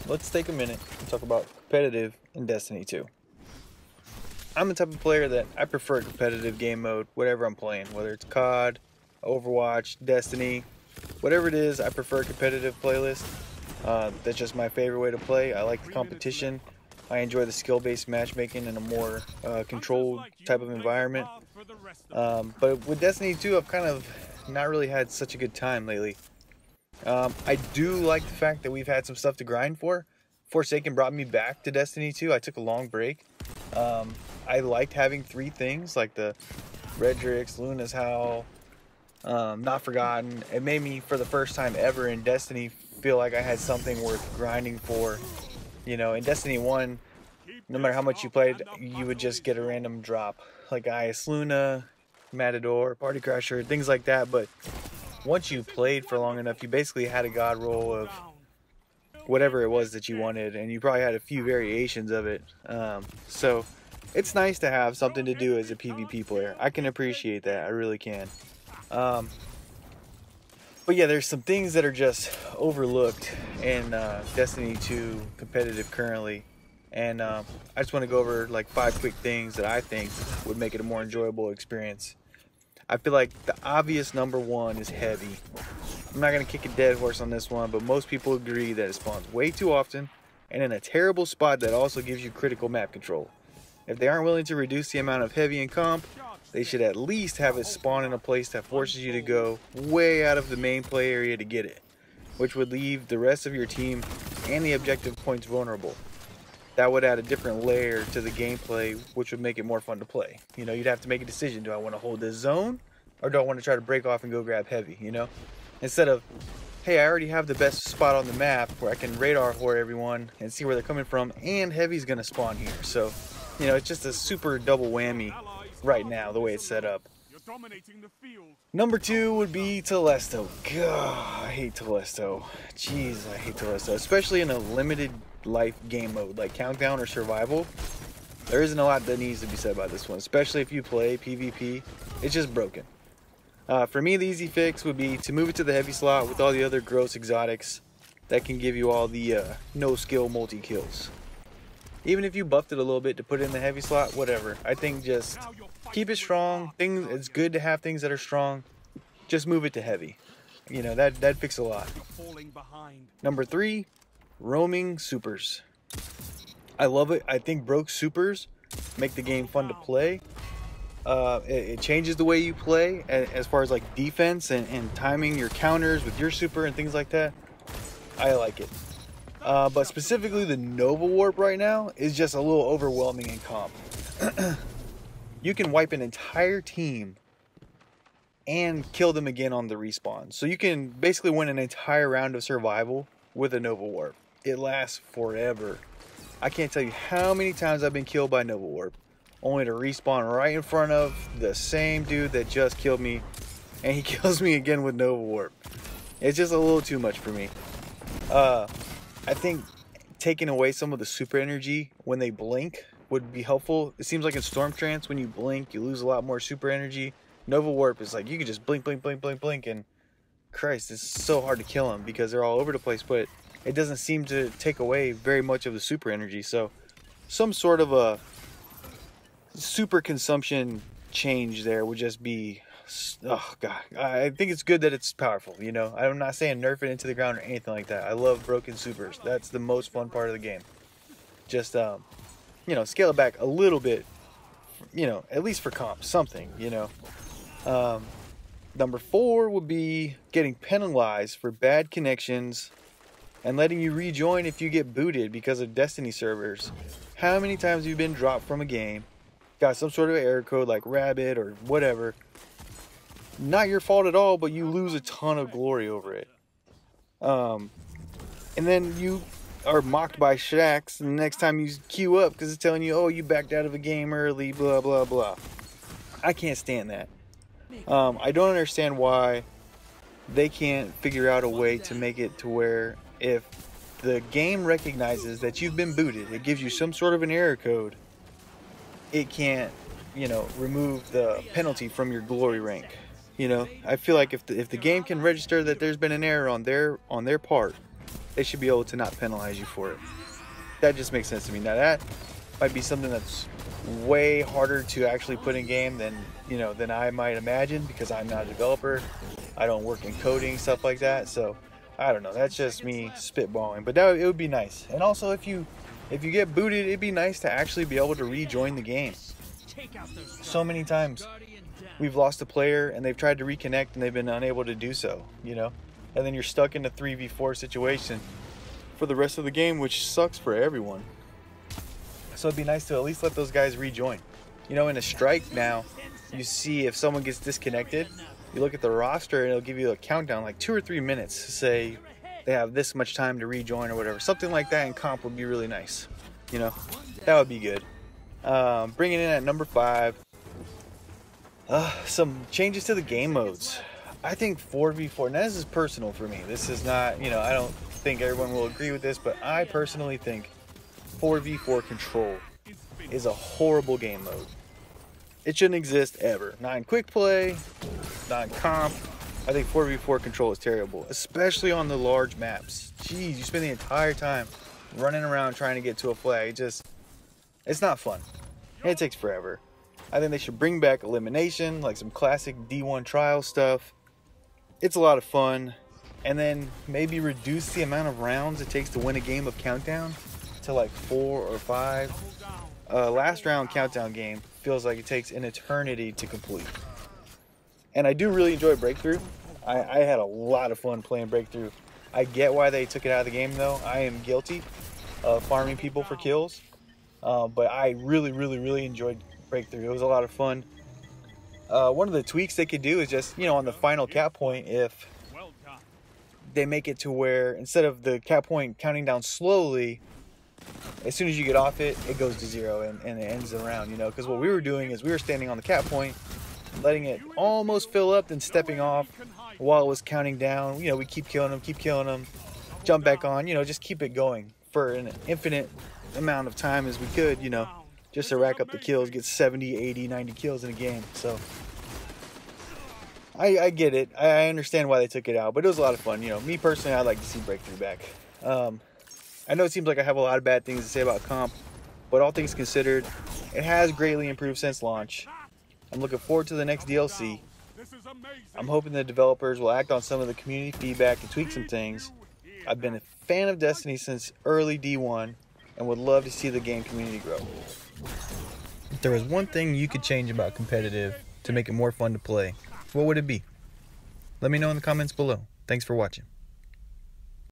let's take a minute and talk about competitive in Destiny 2. I'm the type of player that I prefer competitive game mode, whatever I'm playing, whether it's COD, Overwatch, Destiny, whatever it is, I prefer a competitive playlist. That's just my favorite way to play. I like the competition. I enjoy the skill-based matchmaking in a more controlled type of environment. But with Destiny 2, I've kind of not really had such a good time lately. I do like the fact that we've had some stuff to grind for. Forsaken brought me back to Destiny 2. I took a long break. I liked having three things like the Redrix, Luna's Howl, Not Forgotten. It made me, for the first time ever in Destiny, feel like I had something worth grinding for. You know, in Destiny 1, no matter how much you played, you would just get a random drop. Like Ice Luna, Matador, Party Crasher, things like that. But once you played for long enough, you basically had a god roll of whatever it was that you wanted, and you probably had a few variations of it. So it's nice to have something to do as a PvP player. I can appreciate that. I really can. But yeah, there's some things that are just overlooked in Destiny 2 competitive currently. And I just want to go over like 5 quick things that I think would make it a more enjoyable experience. I feel like the obvious number one is heavy. I'm not going to kick a dead horse on this one, but most people agree that it spawns way too often and in a terrible spot that also gives you critical map control. If they aren't willing to reduce the amount of heavy in comp, they should at least have it spawn in a place that forces you to go way out of the main play area to get it, which would leave the rest of your team and the objective points vulnerable. That would add a different layer to the gameplay, which would make it more fun to play. You know, you'd have to make a decision. Do I want to hold this zone, or do I want to try to break off and go grab heavy, you know? Instead of, hey, I already have the best spot on the map where I can radar whore everyone and see where they're coming from, and heavy's going to spawn here. So, you know, it's just a super double whammy right now, the way it's set up. Number 2 would be Telesto. God, I hate Telesto. Jeez, I hate Telesto. Especially in a limited life game mode like Countdown or Survival. There isn't a lot that needs to be said about this one, especially if you play PvP. It's just broken. For me, the easy fix would be to move it to the heavy slot with all the other gross exotics that can give you all the no-skill multi-kills. Even if you buffed it a little bit to put it in the heavy slot, whatever. I think just keep it strong. It's good to have things that are strong. Just move it to heavy. You know, that'd fix a lot. Number 3, roaming supers. I love it. I think broke supers make the game fun to play. It changes the way you play as far as like defense and timing your counters with your super and things like that. I like it. But specifically the Nova Warp right now is just a little overwhelming in comp. You can wipe an entire team and kill them again on the respawn. So you can basically win an entire round of survival with a Nova Warp. It lasts forever. I can't tell you how many times I've been killed by Nova Warp, only to respawn right in front of the same dude that just killed me, and he kills me again with Nova Warp. It's just a little too much for me. I think taking away some of the super energy when they blink would be helpful. It seems like in Storm Trance, when you blink, you lose a lot more super energy. Nova Warp is like, you can just blink, blink, blink, blink, blink, and Christ, it's so hard to kill them because they're all over the place, but it doesn't seem to take away very much of the super energy. So some sort of a super consumption change there would just be, oh god, I think it's good that it's powerful, you know. I'm not saying nerf it into the ground or anything like that. I love broken supers. That's the most fun part of the game. Just you know, scale it back a little bit, you know, at least for comp, something, you know. Number 4 would be getting penalized for bad connections and letting you rejoin if you get booted because of Destiny servers. How many times have you been dropped from a game, got some sort of error code like Rabbit or whatever, not your fault at all, but you lose a ton of glory over it. And then you are mocked by Shaxx the next time you queue up because it's telling you, oh, you backed out of a game early, blah, blah, blah. I can't stand that. I don't understand why they can't figure out a way to make it to where if the game recognizes that you've been booted, it gives you some sort of an error code, it can't, you know, remove the penalty from your glory rank. You know, I feel like if the game can register that there's been an error on their part, they should be able to not penalize you for it. That just makes sense to me. Now that might be something that's way harder to actually put in game than, you know, than I might imagine, because I'm not a developer. I don't work in coding, stuff like that. So I don't know. That's just me spitballing. But it would be nice. And also, if you get booted, it'd be nice to actually be able to rejoin the game. So many times we've lost a player and they've tried to reconnect and they've been unable to do so, you know. And then you're stuck in a 3v4 situation for the rest of the game, which sucks for everyone. So it'd be nice to at least let those guys rejoin. You know, in a strike now, you see if someone gets disconnected, you look at the roster and it'll give you a countdown, like 2 or 3 minutes, to say they have this much time to rejoin or whatever. Something like that in comp would be really nice. You know, that would be good. Bringing in at number 5, some changes to the game modes. I think 4v4, now this is personal for me. This is not, you know, I don't think everyone will agree with this, but I personally think 4v4 Control is a horrible game mode. It shouldn't exist ever. Not in quick play, not in comp. I think 4v4 Control is terrible, especially on the large maps. Jeez, you spend the entire time running around trying to get to a flag. It's not fun. And it takes forever. I think they should bring back elimination, like some classic D1 trial stuff. It's a lot of fun. And then maybe reduce the amount of rounds it takes to win a game of Countdown to like 4 or 5. Last round Countdown game feels like it takes an eternity to complete. And I do really enjoy Breakthrough. I had a lot of fun playing Breakthrough. I get why they took it out of the game though. I am guilty of farming people for kills. But I really enjoyed Breakthrough. It was a lot of fun. One of the tweaks they could do is just, you know, on the final cap point, if they make it to where instead of the cap point counting down slowly, as soon as you get off it, it goes to 0 and it ends the round, you know. Because what we were doing is we were standing on the cap point, letting it almost fill up, then stepping off while it was counting down. You know, we keep killing them, jump back on, you know, just keep it going for an infinite amount of time as we could, you know, just to rack up the kills, get 70, 80, 90 kills in a game. So I get it. I understand why they took it out, but it was a lot of fun. You know, me personally, I'd like to see Breakthrough back. I know it seems like I have a lot of bad things to say about comp, but all things considered, it has greatly improved since launch. I'm looking forward to the next DLC. I'm hoping the developers will act on some of the community feedback and tweak some things. I've been a fan of Destiny since early D1 and would love to see the game community grow. If there was one thing you could change about competitive to make it more fun to play, what would it be? Let me know in the comments below. Thanks for watching.